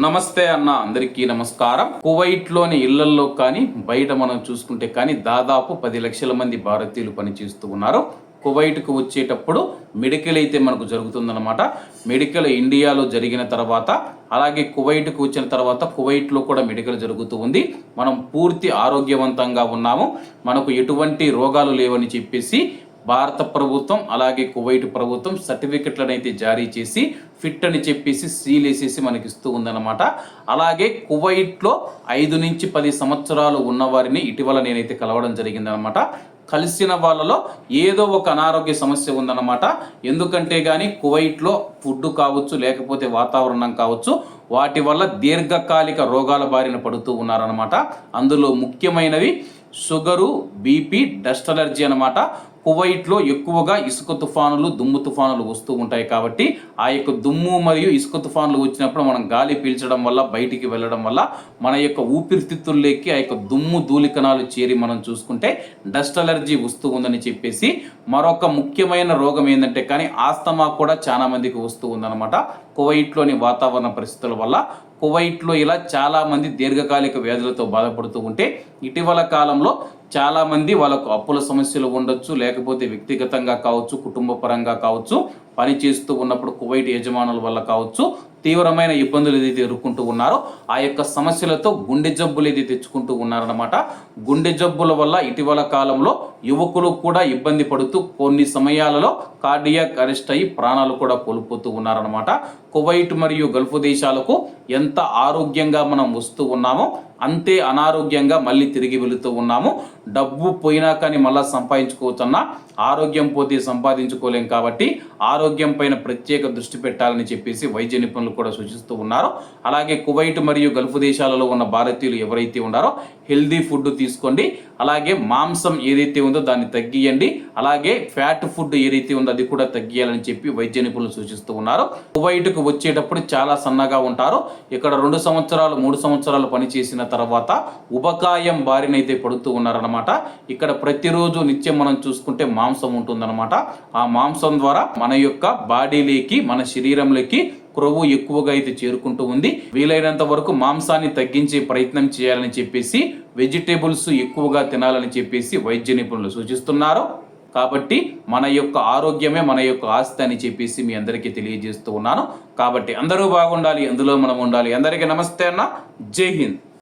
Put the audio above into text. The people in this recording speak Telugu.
నమస్తే అన్న, అందరికీ నమస్కారం. కువైట్లోని ఇళ్లల్లో కానీ బయట మనం చూసుకుంటే కానీ దాదాపు 10 లక్షల మంది భారతీయులు పనిచేస్తూ ఉన్నారు. కువైట్కు వచ్చేటప్పుడు మెడికల్ అయితే మనకు జరుగుతుందన్నమాట. మెడికల్ ఇండియాలో జరిగిన తర్వాత అలాగే కువైట్కు వచ్చిన తర్వాత కువైట్లో కూడా మెడికల్ జరుగుతూ ఉంది. మనం పూర్తి ఆరోగ్యవంతంగా ఉన్నాము, మనకు ఎటువంటి రోగాలు లేవని చెప్పేసి భారత ప్రభుత్వం అలాగే కువైట్ ప్రభుత్వం సర్టిఫికెట్లను అయితే జారీ చేసి ఫిట్ అని చెప్పేసి సీల్ వేసేసి మనకి ఇస్తూ ఉందన్నమాట. అలాగే కువైట్లో 5 నుంచి 10 సంవత్సరాలు ఉన్నవారిని ఇటీవల నేనైతే కలవడం జరిగిందనమాట. కలిసిన వాళ్ళలో ఏదో ఒక అనారోగ్య సమస్య ఉందన్నమాట. ఎందుకంటే కానీ కువైట్లో ఫుడ్ కావచ్చు, లేకపోతే వాతావరణం కావచ్చు, వాటి వల్ల దీర్ఘకాలిక రోగాల బారిన పడుతూ ఉన్నారనమాట. అందులో ముఖ్యమైనవి షుగరు, బీపీ, డస్ట్ అలర్జీ అనమాట. కువైట్లో ఎక్కువగా ఇసుక తుఫానులు, దుమ్ము తుఫానులు వస్తూ ఉంటాయి కాబట్టి ఆ యొక్క దుమ్ము మరియు ఇసుక తుఫానులు వచ్చినప్పుడు మనం గాలి పీల్చడం వల్ల, బయటికి వెళ్ళడం వల్ల మన యొక్క ఊపిరితిత్తుల్లోకి ఆ యొక్క దుమ్ము ధూళికణాలు చేరి మనం చూసుకుంటే డస్ట్ అలర్జీ వస్తూ ఉందని చెప్పేసి మరొక ముఖ్యమైన రోగం ఏంటంటే కానీ ఆస్తమా కూడా చాలా మందికి వస్తూ ఉందన్నమాట. కువైట్లోని వాతావరణ పరిస్థితుల వల్ల కువైట్లో ఇలా చాలామంది దీర్ఘకాలిక వ్యాధులతో బాధపడుతూ ఉంటే ఇటీవల కాలంలో చాలామంది వాళ్ళకు అప్పుల సమస్యలు ఉండొచ్చు, లేకపోతే వ్యక్తిగతంగా కావచ్చు, కుటుంబ పరంగా కావచ్చు, పని చేస్తూ ఉన్నప్పుడు కువైట్ యజమానుల వల్ల కావచ్చు, తీవ్రమైన ఇబ్బందులు ఏదైతే ఎదుర్కొంటూ ఉన్నారో ఆ యొక్క సమస్యలతో గుండె జబ్బులు ఏదైతే తెచ్చుకుంటూ ఉన్నారన్నమాట. గుండె జబ్బుల వల్ల ఇటీవల కాలంలో యువకులు కూడా ఇబ్బంది పడుతూ కొన్ని సమయాలలో కార్డియాక్ అరెస్ట్ అయ్యి ప్రాణాలు కూడా కోల్పోతూ ఉన్నారన్నమాట. కువైట్ మరియు గల్ఫ్ దేశాలకు ఎంత ఆరోగ్యంగా మనం వస్తూ ఉన్నామో అంతే అనారోగ్యంగా మళ్ళీ తిరిగి వెళుతూ ఉన్నాము. డబ్బు పోయినా కానీ మళ్ళీ సంపాదించుకోవచ్చన్నా, ఆరోగ్యం పోతే సంపాదించుకోలేం. కాబట్టి ఆరోగ్యం పైన ప్రత్యేక దృష్టి పెట్టాలని చెప్పేసి వైద్య నిపుణులు కూడా సూచిస్తూ ఉన్నారు. అలాగే కువైట్ మరియు గల్ఫ్ దేశాలలో ఉన్న భారతీయులు ఎవరైతే ఉన్నారో హెల్దీ ఫుడ్ తీసుకోండి. అలాగే మాంసం ఏదైతే ఉందో దాన్ని తగ్గియండి. అలాగే ఫ్యాట్ ఫుడ్ ఏదైతే ఉందో అది కూడా తగ్గియాలని చెప్పి వైద్య నిపుణులు సూచిస్తూ ఉన్నారు. కువైట్కు వచ్చేటప్పుడు చాలా సన్నగా ఉంటారు. ఇక్కడ 2 సంవత్సరాలు 3 సంవత్సరాలు పనిచేసిన తర్వాత ఉబకాయం బారినైతే పడుతూ ఉన్నారనమాట. ఇక్కడ ప్రతిరోజు నిత్యం మనం చూసుకుంటే మాంసం ఉంటుందన్నమాట. ఆ మాంసం ద్వారా మన యొక్క బాడీలోకి, మన శరీరంలోకి క్రొవ్వు ఎక్కువగా అయితే చేరుకుంటూ ఉంది. వీలైనంత వరకు మాంసాన్ని తగ్గించే ప్రయత్నం చేయాలని చెప్పేసి, వెజిటేబుల్స్ ఎక్కువగా తినాలని చెప్పేసి వైద్య నిపుణులు సూచిస్తున్నారు. కాబట్టి మన యొక్క ఆరోగ్యమే మన యొక్క ఆస్తి అని చెప్పేసి మీ అందరికీ తెలియజేస్తూ ఉన్నాను. కాబట్టి అందరూ బాగుండాలి, అందులో మనం ఉండాలి. అందరికీ నమస్తే అన్న, జై హింద్.